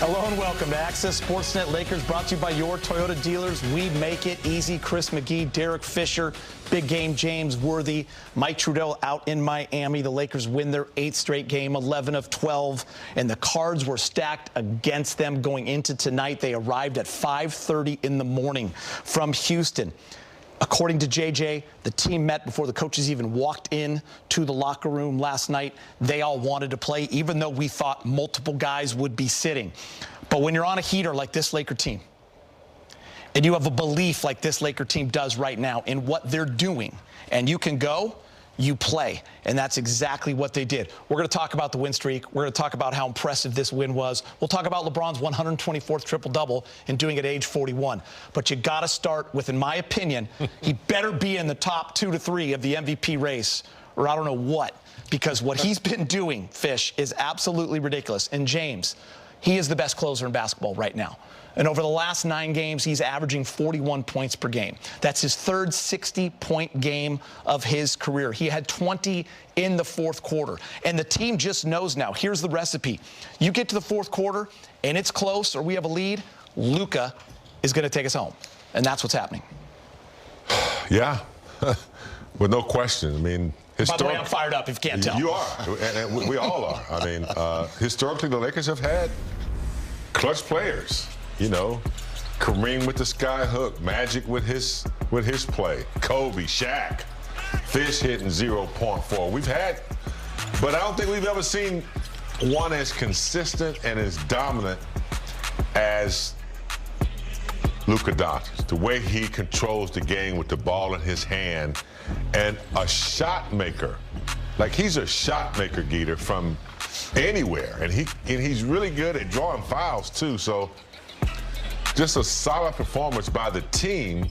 Hello and welcome to Access Sportsnet Lakers, brought to you by your Toyota dealers. We make it easy. Chris McGee, Derek Fisher, big game James Worthy, Mike Trudell out in Miami. The Lakers win their 8th straight game, 11 of 12, and the cards were stacked against them going into tonight. They arrived at 5:30 in the morning from Houston. According to JJ, the team met before the coaches even walked in to the locker room last night. They all wanted to play, even though we thought multiple guys would be sitting. But when you're on a heater like this Laker team, and you have a belief like this Laker team does right now in what they're doing, and you can go, you play. And that's exactly what they did. We're going to talk about the win streak. We're going to talk about how impressive this win was. We'll talk about LeBron's 124th triple-double and doing it at age 41. But you got to start with, in my opinion, he better be in the top 2 to 3 of the MVP race, or I don't know what. Because what he's been doing, Fish, is absolutely ridiculous. And James, he is the best closer in basketball right now. And over the last 9 games, he's averaging 41 points per game. That's his third 60-point game of his career. He had 20 in the fourth quarter. And the team just knows now. Here's the recipe. You get to the fourth quarter, and it's close, or we have a lead, Luka is going to take us home. And that's what's happening. Yeah, with no question. I mean, by the way, I'm fired up, if you can't tell. You are, and we all are. I mean, historically, the Lakers have had clutch players. You know, Kareem with the sky hook, Magic with his play, Kobe, Shaq, Fish hitting 0.4. We've had, but I don't think we've ever seen one as consistent and as dominant as Luka Dončić. The way he controls the game with the ball in his hand, and a shot maker. Like, he's a shot maker, Geeter, from anywhere, and he's really good at drawing fouls too. So, just a solid performance by the team,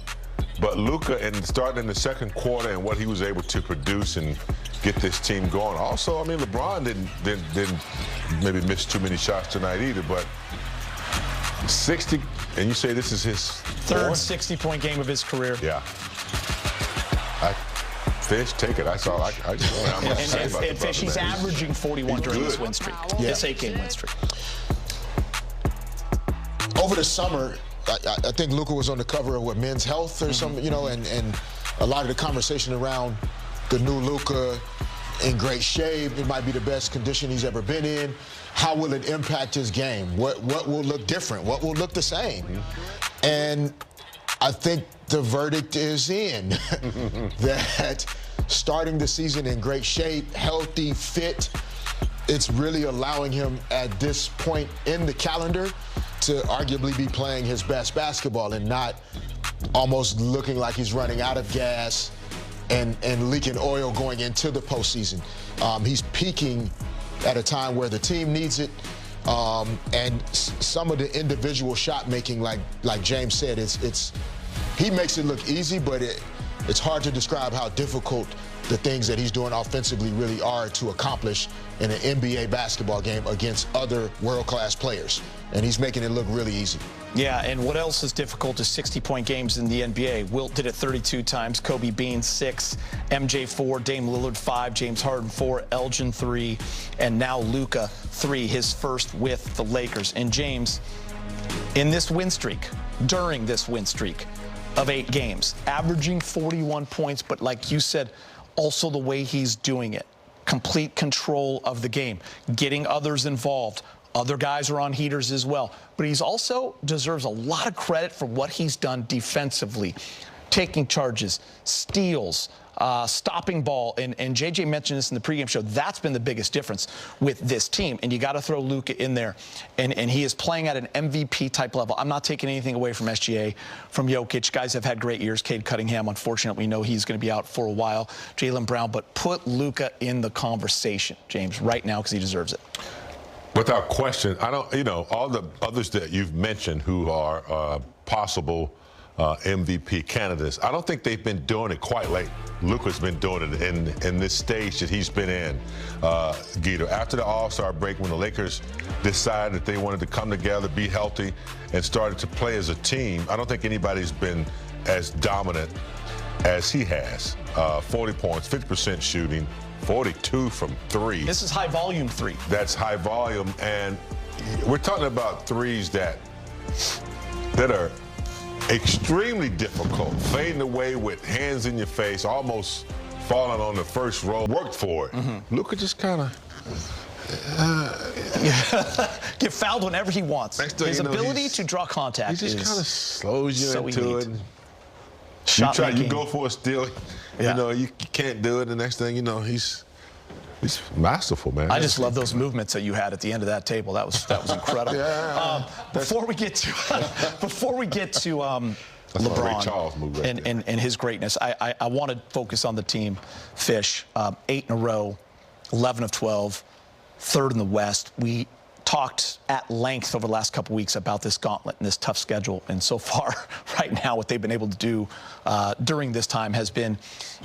but Luka, and starting in the second quarter and what he was able to produce and get this team going. Also, I mean, LeBron didn't maybe miss too many shots tonight either, but 60, and you say this is his third 60-point game of his career. Yeah. Fish, take it. That's all I'm going to say about and Fish, he's averaging 41 during this win streak, this 8-game win streak. Over the summer, I think Luka was on the cover of Men's Health or something, you know, and a lot of the conversation around the new Luka in great shape. It might be the best condition he's ever been in. How will it impact his game? What will look different? What will look the same? And I think the verdict is in that starting the season in great shape, healthy, fit, it's really allowing him at this point in the calendar to arguably be playing his best basketball and not almost looking like he's running out of gas and leaking oil going into the postseason. He's peaking at a time where the team needs it. And some of the individual shot making, like James said, he makes it look easy, but it's hard to describe how difficult the things that he's doing offensively really are to accomplish in an NBA basketball game against other world-class players. And he's making it look really easy. Yeah, and what else is difficult is 60-point games in the NBA. Wilt did it 32 times, Kobe Bean 6, MJ 4, Dame Lillard 5, James Harden 4, Elgin 3, and now Luka 3, his first with the Lakers. And James, in this win streak, during this win streak of 8 games, averaging 41 points, but like you said, also the way he's doing it, complete control of the game, getting others involved. Other guys are on heaters as well. But he's also deserves a lot of credit for what he's done defensively. Taking charges, steals, stopping ball. And JJ mentioned this in the pregame show. That's been the biggest difference with this team. And you got to throw Luka in there. And he is playing at an MVP-type level. I'm not taking anything away from SGA, from Jokic. Guys have had great years. Cade Cunningham, unfortunately, we know he's going to be out for a while. Jaylen Brown. But put Luka in the conversation, James, right now, because he deserves it. Without question. I don't, you know, all the others that you've mentioned who are possible MVP candidates, I don't think they've been doing it quite like Luka's been doing it in this stage that he's been in, Guido. After the All-Star break, when the Lakers decided that they wanted to come together, be healthy, and started to play as a team, I don't think anybody's been as dominant as he has. 40 points, 50% shooting, 42 from 3. This is high volume 3. That's high volume, and we're talking about threes that are extremely difficult, fading away with hands in your face, almost falling on the first row. Worked for it. Luka just kind of get fouled whenever he wants. His ability to draw contact he just kind of slows you so into it. You go for a steal, you know, you can't do it. The next thing you know, he's masterful, man. I just love those movements that you had at the end of that table. That was incredible. Before we get to LeBron and his greatness, I want to focus on the team. Fish, 8 in a row, 11 of 12, third in the West. We talked at length over the last couple weeks about this gauntlet and this tough schedule, and so far, right now, what they've been able to do during this time has been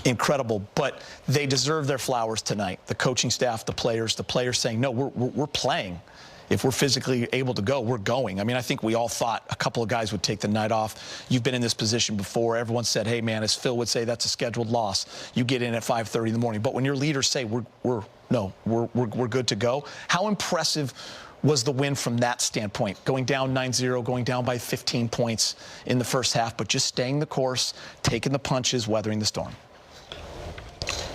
incredible. But they deserve their flowers tonight. The coaching staff, the players saying, no, we're playing. If we're physically able to go, we're going. I mean, I think we all thought a couple of guys would take the night off. You've been in this position before. Everyone said, hey, man, as Phil would say, that's a scheduled loss. You get in at 5:30 in the morning. But when your leaders say, we're good to go, how impressive was the win from that standpoint? Going down 9-0, going down by 15 points in the first half, but just staying the course, taking the punches, weathering the storm.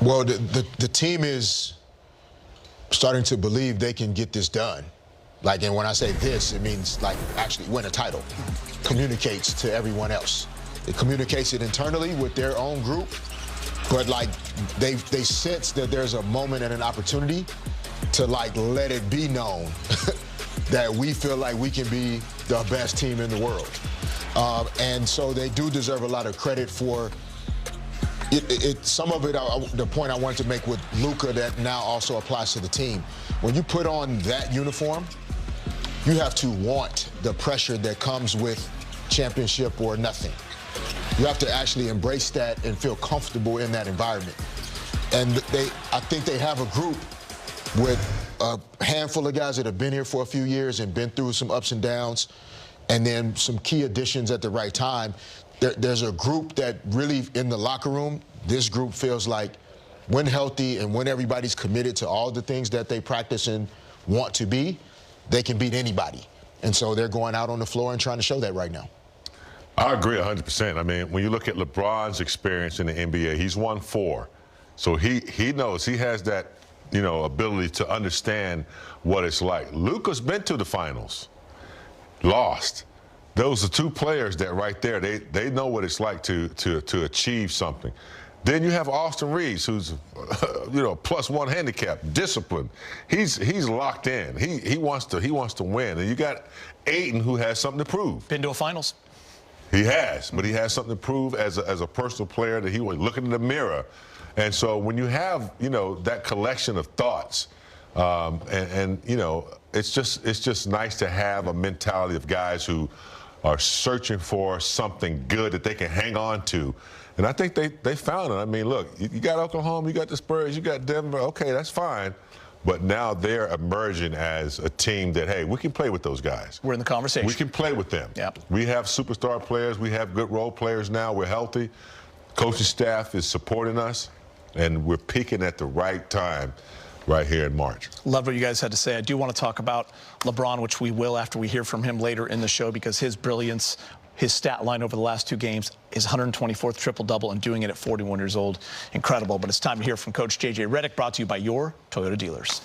Well, the team is starting to believe they can get this done. Like, and when I say this, it means like actually win a title. Communicates to everyone else. It communicates it internally with their own group, but like they sense that there's a moment and an opportunity to like let it be known that we feel like we can be the best team in the world. And so they do deserve a lot of credit for it. Some of it, the point I wanted to make with Luka that now also applies to the team. When you put on that uniform, you have to want the pressure that comes with championship or nothing. You have to actually embrace that and feel comfortable in that environment. And I think they have a group with a handful of guys that have been here for a few years and been through some ups and downs, and then some key additions at the right time. There's a group that really, in the locker room, this group feels like when healthy and when everybody's committed to all the things that they practice and want to be, they can beat anybody. And so they're going out on the floor and trying to show that right now. I agree 100%. I mean, when you look at LeBron's experience in the NBA, he's won 4. So he knows, he has that, you know, ability to understand what it's like. Luka's been to the finals, lost. Those are 2 players that right there, they know what it's like to achieve something. Then you have Austin Reeves, who's, you know, +1 handicap, disciplined. He's locked in. He wants to win. And you got Ayton, who has something to prove. Been to a finals. He has, but he has something to prove as a personal player, that he was looking in the mirror. And so when you have, you know, that collection of thoughts, and you know, it's just nice to have a mentality of guys who are searching for something good that they can hang on to. And I think they found it. I mean, look, you got Oklahoma, you got the Spurs, you got Denver. Okay, that's fine. But now they're emerging as a team that, hey, we can play with those guys. We're in the conversation. We can play with them. Yep. We have superstar players. We have good role players now. We're healthy. Coaching staff is supporting us, and we're peaking at the right time right here in March. Love what you guys had to say. I do want to talk about LeBron, which we will after we hear from him later in the show, because his brilliance, his stat line over the last 2 games, his 124th triple-double, and doing it at 41 years old. Incredible. But it's time to hear from Coach J.J. Redick, brought to you by your Toyota dealers.